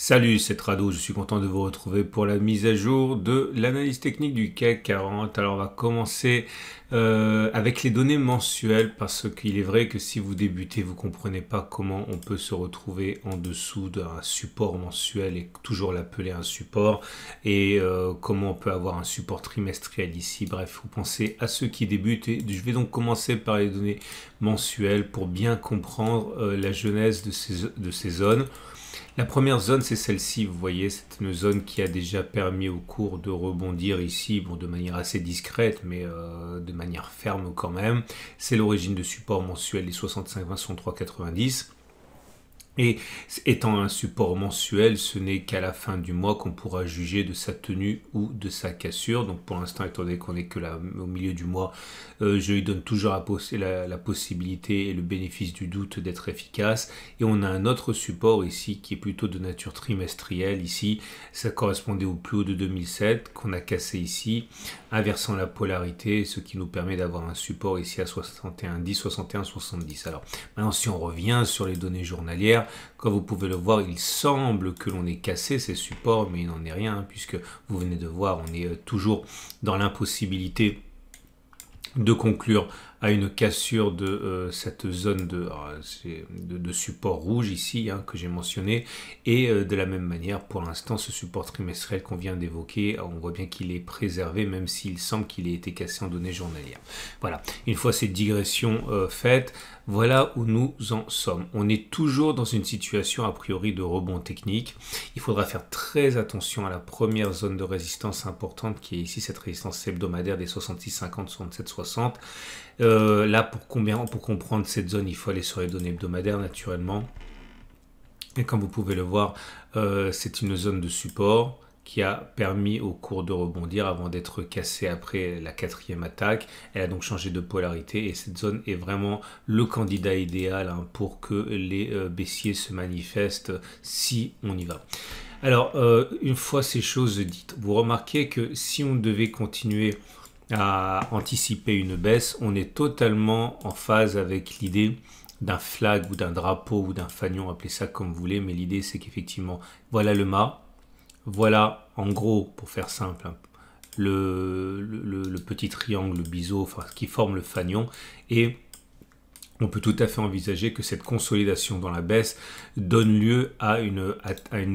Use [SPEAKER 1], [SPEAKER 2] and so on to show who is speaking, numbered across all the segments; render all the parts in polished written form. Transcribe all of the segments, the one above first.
[SPEAKER 1] Salut, c'est Rado, je suis content de vous retrouver pour la mise à jour de l'analyse technique du CAC 40. Alors on va commencer avec les données mensuelles parce qu'il est vrai que si vous débutez, vous ne comprenez pas comment on peut se retrouver en dessous d'un support mensuel et toujours l'appeler un support et comment on peut avoir un support trimestriel ici. Bref, vous pensez à ceux qui débutent et je vais donc commencer par les données mensuelles pour bien comprendre la genèse de ces zones. La première zone, c'est celle-ci, vous voyez, c'est une zone qui a déjà permis au cours de rebondir ici, bon, de manière assez discrète, mais de manière ferme quand même. C'est l'origine de support mensuel, les 65,20, 63,90. Et étant un support mensuel, ce n'est qu'à la fin du mois qu'on pourra juger de sa tenue ou de sa cassure. Donc pour l'instant, étant donné qu'on est que là au milieu du mois, je lui donne toujours la possibilité et le bénéfice du doute d'être efficace. Et on a un autre support ici qui est plutôt de nature trimestrielle. Ici, ça correspondait au plus haut de 2007 qu'on a cassé ici, inversant la polarité, ce qui nous permet d'avoir un support ici à 61,10, 61,70. Alors maintenant, si on revient sur les données journalières, comme vous pouvez le voir, il semble que l'on ait cassé ces supports, mais il n'en est rien, hein, puisque vous venez de voir, on est toujours dans l'impossibilité de conclure à une cassure de cette zone de support rouge ici que j'ai mentionné, et de la même manière pour l'instant ce support trimestriel qu'on vient d'évoquer, on voit bien qu'il est préservé même s'il semble qu'il ait été cassé en données journalières. Voilà, une fois cette digression faite, voilà où nous en sommes. On est toujours dans une situation a priori de rebond technique. Il faudra faire très attention à la première zone de résistance importante qui est ici cette résistance hebdomadaire des 66,50, 67,60. Là, pour comprendre cette zone, il faut aller sur les données hebdomadaires naturellement. Et comme vous pouvez le voir, c'est une zone de support qui a permis au cours de rebondir avant d'être cassée après la quatrième attaque. Elle a donc changé de polarité et cette zone est vraiment le candidat idéal pour que les baissiers se manifestent si on y va. Alors, une fois ces choses dites, vous remarquez que si on devait continuer à anticiper une baisse, on est totalement en phase avec l'idée d'un flag ou d'un drapeau ou d'un fanion, appelez ça comme vous voulez, mais l'idée c'est qu'effectivement, voilà le mât, voilà en gros, pour faire simple, le petit triangle, le biseau, enfin, qui forme le fanion, et on peut tout à fait envisager que cette consolidation dans la baisse donne lieu à une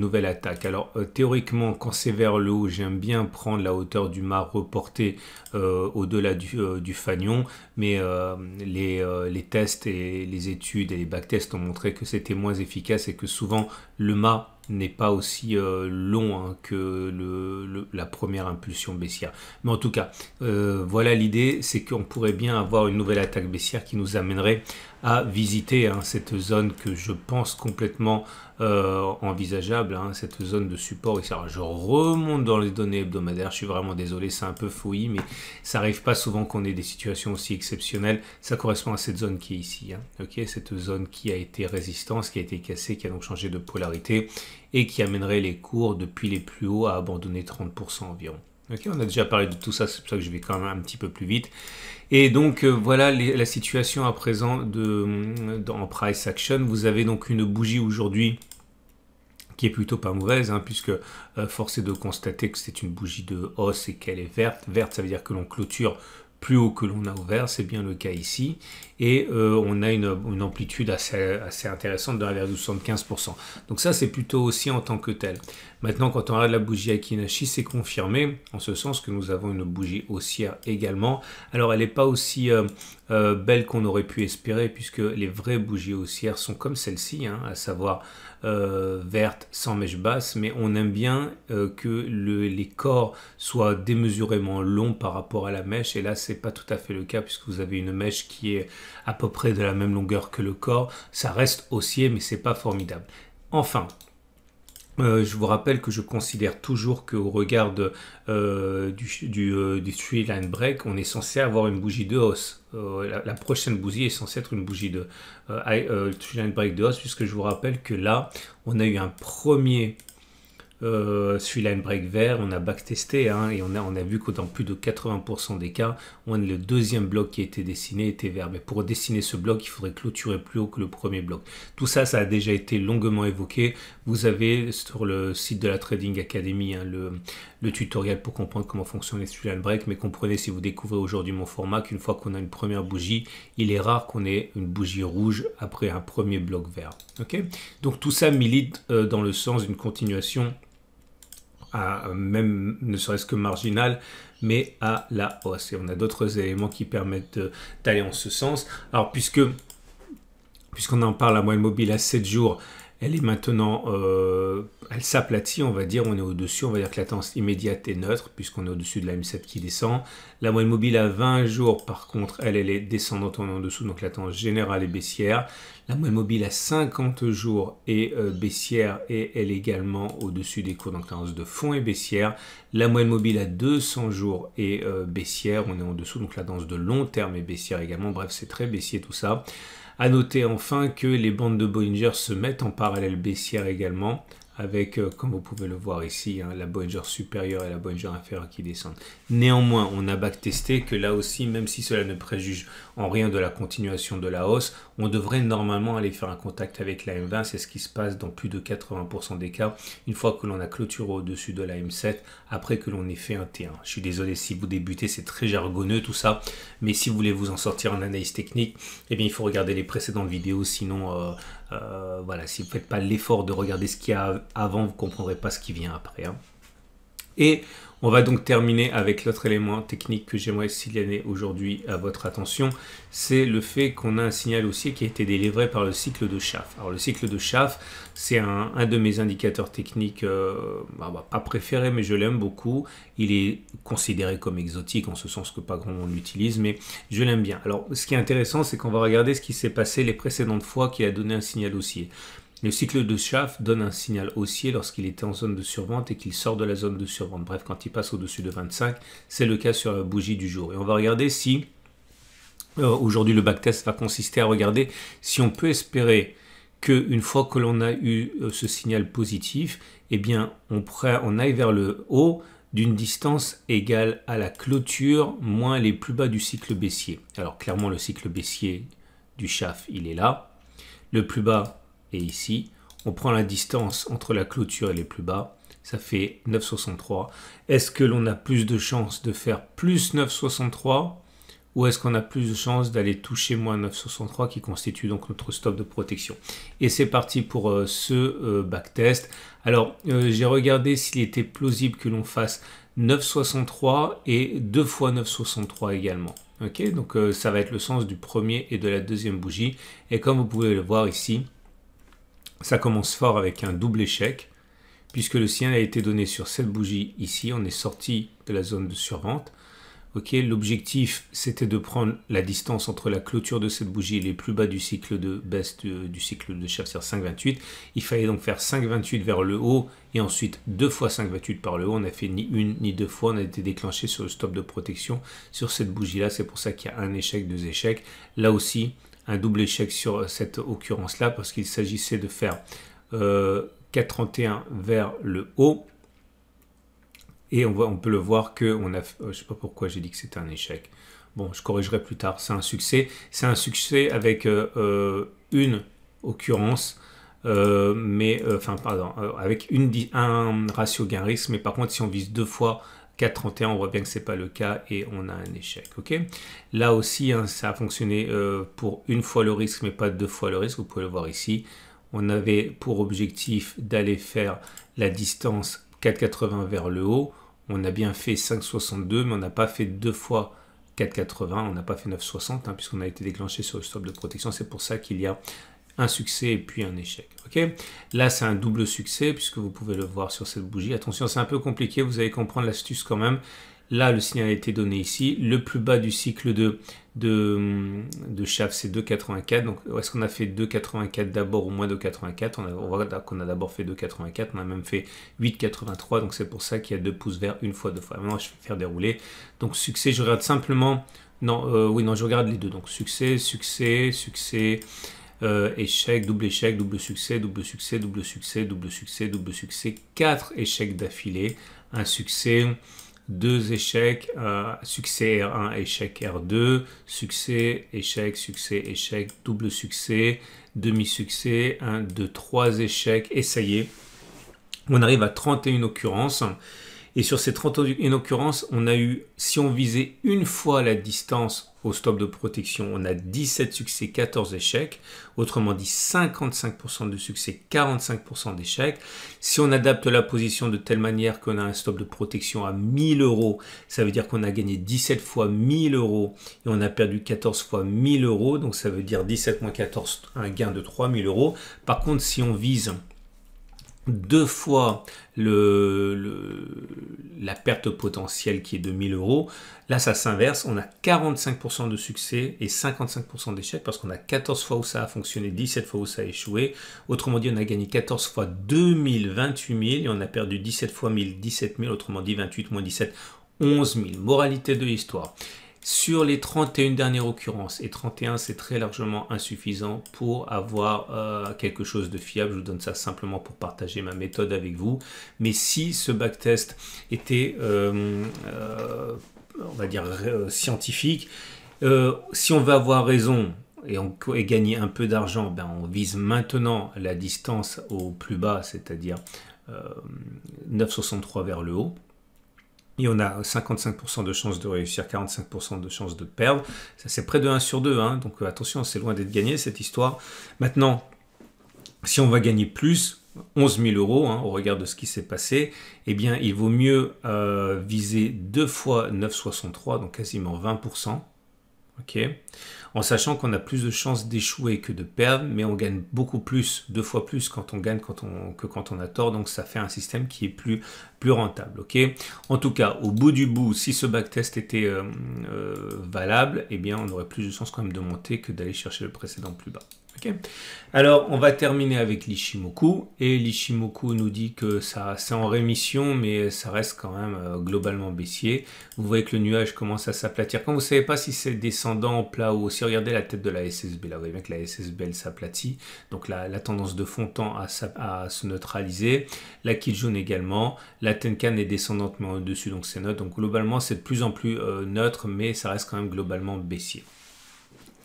[SPEAKER 1] nouvelle attaque. Alors théoriquement, quand c'est vers le haut, j'aime bien prendre la hauteur du mât reportée au-delà du fanion, mais les tests et les études et les backtests ont montré que c'était moins efficace et que souvent le mât n'est pas aussi long que la première impulsion baissière. Mais en tout cas, voilà l'idée, c'est qu'on pourrait bien avoir une nouvelle attaque baissière qui nous amènerait à visiter cette zone que je pense complètement envisageable, cette zone de support. Et ça, je remonte dans les données hebdomadaires, je suis vraiment désolé, c'est un peu fouillis, mais ça n'arrive pas souvent qu'on ait des situations aussi exceptionnelles. Ça correspond à cette zone qui est ici, okay, cette zone qui a été résistance, qui a été cassée, qui a donc changé de polarité et qui amènerait les cours depuis les plus hauts à abandonner 30% environ. Okay, on a déjà parlé de tout ça, c'est pour ça que je vais quand même un petit peu plus vite. Et donc voilà la situation à présent en price action. Vous avez donc une bougie aujourd'hui qui est plutôt pas mauvaise, puisque force est de constater que c'est une bougie de hausse et qu'elle est verte. Verte, ça veut dire que l'on clôture plus haut que l'on a ouvert, c'est bien le cas ici, et on a une amplitude assez intéressante de 1,75%. Donc ça, c'est plutôt aussi en tant que tel. Maintenant, quand on regarde la bougie Akinashi, c'est confirmé, en ce sens que nous avons une bougie haussière également. Alors, elle n'est pas aussi belle qu'on aurait pu espérer, puisque les vraies bougies haussières sont comme celle-ci, à savoir verte sans mèche basse, mais on aime bien que les corps soient démesurément longs par rapport à la mèche, et là c'est pas tout à fait le cas puisque vous avez une mèche qui est à peu près de la même longueur que le corps. Ça reste haussier mais c'est pas formidable. Enfin, je vous rappelle que je considère toujours qu'au regard du three line break, on est censé avoir une bougie de hausse. La prochaine bougie est censée être une bougie de three line break de hausse, puisque je vous rappelle que là, on a eu un premier suit line break vert, on a backtesté hein, et on a vu que dans plus de 80% des cas, le deuxième bloc qui a été dessiné était vert. Mais pour dessiner ce bloc, il faudrait clôturer plus haut que le premier bloc. Tout ça, ça a déjà été longuement évoqué. Vous avez sur le site de la Trading Academy hein, le tutoriel pour comprendre comment fonctionne les suit line break. Mais comprenez si vous découvrez aujourd'hui mon format qu'une fois qu'on a une première bougie, il est rare qu'on ait une bougie rouge après un premier bloc vert. Okay, donc tout ça milite dans le sens d'une continuation même ne serait-ce que marginal, mais à la hausse. Et on a d'autres éléments qui permettent d'aller en ce sens. Alors, puisqu'on en parle, la moyenne mobile à 7 jours, elle est maintenant, elle s'aplatit, on va dire, on est au-dessus, on va dire que la tendance immédiate est neutre, puisqu'on est au-dessus de la M7 qui descend. La moyenne mobile à 20 jours, par contre, elle est descendante, on est en dessous, donc la tendance générale est baissière. La moyenne mobile à 50 jours est baissière et elle est également au-dessus des cours, donc la tendance de fond est baissière. La moyenne mobile à 200 jours est baissière, on est en dessous, donc la tendance de long terme est baissière également. Bref, c'est très baissier tout ça. À noter enfin que les bandes de Bollinger se mettent en parallèle baissière également, avec, comme vous pouvez le voir ici, hein, la Bollinger supérieure et la Bollinger inférieure qui descendent. Néanmoins, on a backtesté que là aussi, même si cela ne préjuge en rien de la continuation de la hausse, on devrait normalement aller faire un contact avec la M20. C'est ce qui se passe dans plus de 80% des cas, une fois que l'on a clôturé au-dessus de la M7, après que l'on ait fait un T1. Je suis désolé si vous débutez, c'est très jargonneux tout ça, mais si vous voulez vous en sortir en analyse technique, eh bien, il faut regarder les précédentes vidéos, sinon... voilà, si vous ne faites pas l'effort de regarder ce qu'il y a avant, vous ne comprendrez pas ce qui vient après. Hein. Et on va donc terminer avec l'autre élément technique que j'aimerais signaler aujourd'hui à votre attention. C'est le fait qu'on a un signal haussier qui a été délivré par le cycle de Schaff. Alors le cycle de Schaff, c'est un de mes indicateurs techniques, pas préféré, mais je l'aime beaucoup. Il est considéré comme exotique, en ce sens que pas grand monde l'utilise, mais je l'aime bien. Alors ce qui est intéressant, c'est qu'on va regarder ce qui s'est passé les précédentes fois qu'il a donné un signal haussier. Le cycle de Schaff donne un signal haussier lorsqu'il était en zone de survente et qu'il sort de la zone de survente. Bref, quand il passe au-dessus de 25, c'est le cas sur la bougie du jour. Et on va regarder si, aujourd'hui le backtest va consister à regarder si on peut espérer qu'une fois que l'on a eu ce signal positif, eh bien on aille vers le haut d'une distance égale à la clôture moins les plus bas du cycle baissier. Alors clairement le cycle baissier du Schaff, il est là. Le plus bas et ici, on prend la distance entre la clôture et les plus bas, ça fait 9,63. Est-ce que l'on a plus de chances de faire plus 9,63 ou est-ce qu'on a plus de chances d'aller toucher moins 9,63 qui constitue donc notre stop de protection? Et c'est parti pour ce backtest. Alors, j'ai regardé s'il était plausible que l'on fasse 9,63 et 2 fois 9,63 également. Ok, donc ça va être le sens du premier et de la deuxième bougie. Et comme vous pouvez le voir ici, ça commence fort avec un double échec, puisque le signal a été donné sur cette bougie ici. On est sorti de la zone de survente. Okay, l'objectif, c'était de prendre la distance entre la clôture de cette bougie et les plus bas du cycle de baisse du cycle de Schaff, c'est-à-dire 5,28. Il fallait donc faire 5,28 vers le haut et ensuite 2 fois 5,28 par le haut. On n'a fait ni une ni deux fois. On a été déclenché sur le stop de protection sur cette bougie-là. C'est pour ça qu'il y a un échec, deux échecs. Là aussi, un double échec sur cette occurrence-là parce qu'il s'agissait de faire 4,31 vers le haut. Et on peut le voir qu'on a... je ne sais pas pourquoi j'ai dit que c'était un échec. Bon, je corrigerai plus tard. C'est un succès. C'est un succès avec une occurrence, avec un ratio gain-risque. Mais par contre, si on vise deux fois 4,31, on voit bien que ce n'est pas le cas et on a un échec. Okay, là aussi, hein, ça a fonctionné pour une fois le risque, mais pas deux fois le risque. Vous pouvez le voir ici. On avait pour objectif d'aller faire la distance 4,80 vers le haut. On a bien fait 5,62, mais on n'a pas fait deux fois 4,80. On n'a pas fait 9,60, hein, puisqu'on a été déclenché sur le stop de protection. C'est pour ça qu'il y a un succès et puis un échec. Okay, là, c'est un double succès, puisque vous pouvez le voir sur cette bougie. Attention, c'est un peu compliqué. Vous allez comprendre l'astuce quand même. Là, le signal a été donné ici. Le plus bas du cycle de Schaff, c'est 2,84. Donc, est-ce qu'on a fait 2,84 d'abord ou moins 2,84? On voit qu'on a d'abord fait 2,84. On a même fait 8,83. Donc, c'est pour ça qu'il y a deux pouces verts une fois, deux fois. Maintenant, je vais faire dérouler. Donc, succès, je regarde simplement... Non, je regarde les deux. Donc, succès, succès, succès... échec, double succès, double succès, double succès, double succès, double succès, 4 échecs d'affilée, un succès, 2 échecs, succès R1, échec R2, succès, échec, double succès, demi-succès, 1, 2, 3 échecs, et ça y est, on arrive à 31 occurrences. Et sur ces 31 occurrences, on a eu, si on visait une fois la distance au stop de protection, on a 17 succès, 14 échecs. Autrement dit, 55% de succès, 45% d'échecs. Si on adapte la position de telle manière qu'on a un stop de protection à 1000 euros, ça veut dire qu'on a gagné 17 fois 1000 euros et on a perdu 14 fois 1000 euros. Donc ça veut dire 17 moins 14, un gain de 3000 euros. Par contre, si on vise 2 fois la perte potentielle qui est de 1000 euros, là ça s'inverse, on a 45% de succès et 55% d'échecs parce qu'on a 14 fois où ça a fonctionné, 17 fois où ça a échoué. Autrement dit, on a gagné 14 fois 2000, 28 000 et on a perdu 17 fois 1000, 17 000, autrement dit 28 moins 17, 11 000. Moralité de l'histoire. Sur les 31 dernières occurrences, et 31 c'est très largement insuffisant pour avoir quelque chose de fiable, je vous donne ça simplement pour partager ma méthode avec vous, mais si ce backtest était, on va dire, scientifique, si on veut avoir raison et gagner un peu d'argent, ben on vise maintenant la distance au plus bas, c'est-à-dire 9,63 vers le haut. Et on a 55% de chances de réussir, 45% de chances de perdre. Ça, c'est près de 1 sur 2. Hein. Donc attention, c'est loin d'être gagné cette histoire. Maintenant, si on va gagner plus, 11 000 euros, hein, au regard de ce qui s'est passé, eh bien, il vaut mieux viser 2 fois 9,63, donc quasiment 20%. Okay. En sachant qu'on a plus de chances d'échouer que de perdre, mais on gagne beaucoup plus, 2 fois plus quand on gagne que quand on a tort, donc ça fait un système qui est plus rentable. Okay. En tout cas, au bout du bout, si ce backtest était valable, eh bien on aurait plus de chances quand même de monter que d'aller chercher le précédent plus bas. Okay. Alors, on va terminer avec l'Ichimoku, et l'Ichimoku nous dit que ça c'est en rémission, mais ça reste quand même globalement baissier. Vous voyez que le nuage commence à s'aplatir. Quand vous ne savez pas si c'est descendant, plat ou aussi, regardez la tête de la SSB, là vous voyez bien que la SSB elle s'aplatit, donc la tendance de fond tend à se neutraliser. La Kijun également, la Tenkan est descendante mais au-dessus, donc c'est neutre, donc globalement c'est de plus en plus neutre, mais ça reste quand même globalement baissier.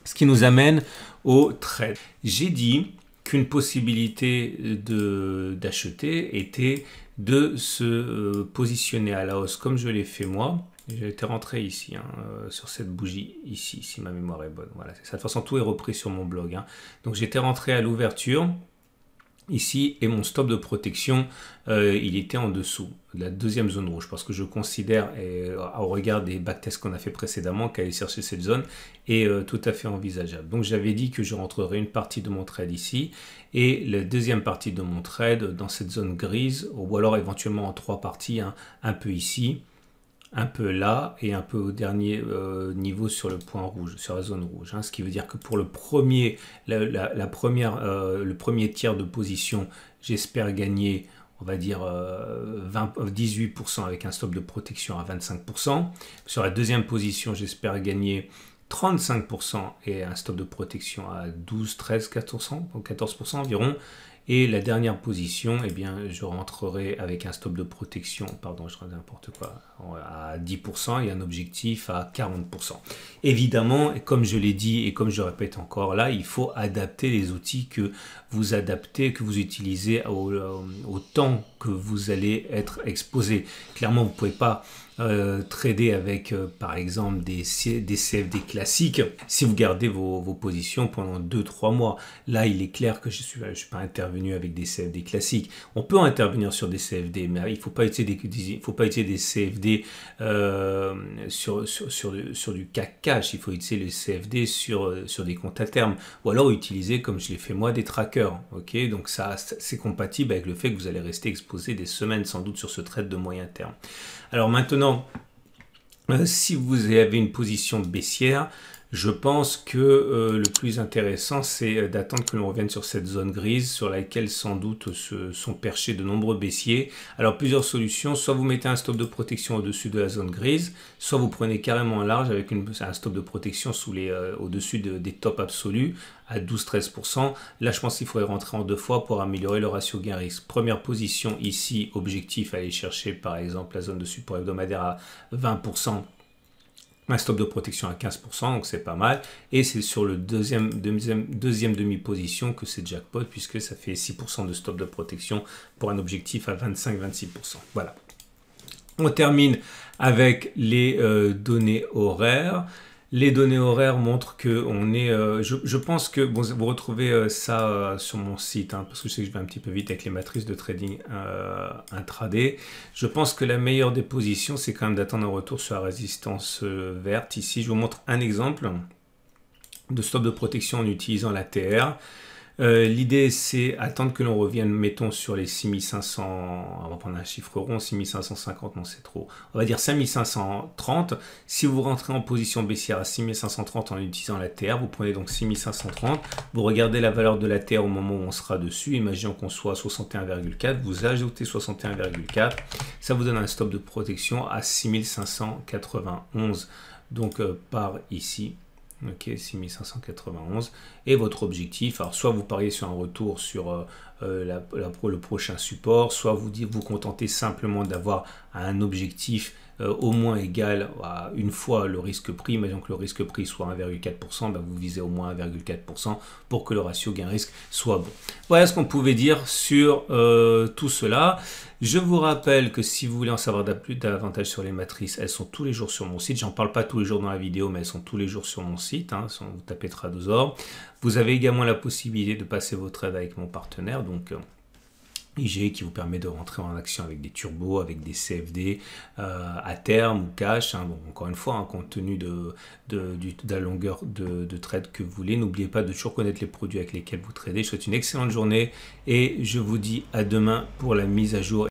[SPEAKER 1] Ce qui nous amène au trade. J'ai dit qu'une possibilité d'acheter était de se positionner à la hausse comme je l'ai fait moi. J'ai été rentré ici, hein, sur cette bougie ici, si ma mémoire est bonne. Voilà, c'est ça. De toute façon, tout est repris sur mon blog. Hein. Donc j'étais rentré à l'ouverture ici et mon stop de protection il était en dessous de la deuxième zone rouge parce que je considère au regard des backtests qu'on a fait précédemment qu'aller chercher cette zone est tout à fait envisageable. Donc j'avais dit que je rentrerai une partie de mon trade ici et la deuxième partie de mon trade dans cette zone grise ou alors éventuellement en 3 parties, hein, un peu ici, un peu là et un peu au dernier niveau sur le point rouge, sur la zone rouge. Hein, ce qui veut dire que pour le premier, le premier tiers de position, j'espère gagner, on va dire 18% avec un stop de protection à 25%. Sur la deuxième position, j'espère gagner 35% et un stop de protection à 12, 13, 14% environ. Et la dernière position, eh bien, je rentrerai avec un stop de protection, pardon, je dis n'importe quoi, à 10% et un objectif à 40%. Évidemment, comme je l'ai dit et comme je répète encore là, il faut adapter les outils que vous adaptez, que vous utilisez au temps que vous allez être exposé. Clairement, vous ne pouvez pas trader avec par exemple des CFD classiques si vous gardez vos positions pendant 2-3 mois. Là il est clair que je suis pas intervenu avec des CFD classiques. On peut intervenir sur des CFD, mais il ne faut pas utiliser des CFD sur du CAC cash. Il faut utiliser les CFD sur des comptes à terme ou alors utiliser, comme je l'ai fait moi, des trackers. Okay, donc ça c'est compatible avec le fait que vous allez rester exposé des semaines sans doute sur ce trade de moyen terme. Alors maintenant, si vous avez une position baissière, Je pense que le plus intéressant, c'est d'attendre que l'on revienne sur cette zone grise sur laquelle sans doute se sont perchés de nombreux baissiers. Alors plusieurs solutions, soit vous mettez un stop de protection au-dessus de la zone grise, soit vous prenez carrément un large avec un stop de protection au-dessus des tops absolus à 12-13%. Là, je pense qu'il faudrait rentrer en 2 fois pour améliorer le ratio gain-risque. Première position ici, objectif, aller chercher par exemple la zone de support hebdomadaire à 20%. Un stop de protection à 15%, donc c'est pas mal. Et c'est sur le deuxième demi-position que c'est jackpot, puisque ça fait 6% de stop de protection pour un objectif à 25-26%. Voilà. On termine avec les données horaires. Les données horaires montrent que on est, je pense que bon, vous retrouvez ça sur mon site, hein, parce que je sais que je vais un petit peu vite avec les matrices de trading intraday. Je pense que la meilleure des positions, c'est quand même d'attendre un retour sur la résistance verte. Ici, je vous montre un exemple de stop de protection en utilisant la TR. L'idée, c'est attendre que l'on revienne, mettons, sur les 6500, on va prendre un chiffre rond, 6550, non, c'est trop. On va dire 5530. Si vous rentrez en position baissière à 6530 en utilisant la TR, vous prenez donc 6530. Vous regardez la valeur de la TR au moment où on sera dessus. Imaginons qu'on soit à 61,4. Vous ajoutez 61,4. Ça vous donne un stop de protection à 6591. Donc, par ici. Ok, 6591 et votre objectif, alors soit vous pariez sur un retour sur le prochain support, soit vous contentez simplement d'avoir un objectif au moins égal à une fois le risque prix. Imaginons que le risque prix soit 1,4%, ben vous visez au moins 1,4% pour que le ratio gain-risque soit bon. Voilà ce qu'on pouvait dire sur tout cela. Je vous rappelle que si vous voulez en savoir davantage sur les matrices, elles sont tous les jours sur mon site. J'en parle pas tous les jours dans la vidéo, mais elles sont tous les jours sur mon site. Hein, vous tapez Tradosor. Vous avez également la possibilité de passer vos trades avec mon partenaire, donc IG, qui vous permet de rentrer en action avec des turbos, avec des CFD à terme ou cash. Hein. Bon, encore une fois, hein, compte tenu de la longueur de trade que vous voulez. N'oubliez pas de toujours connaître les produits avec lesquels vous tradez. Je vous souhaite une excellente journée et je vous dis à demain pour la mise à jour.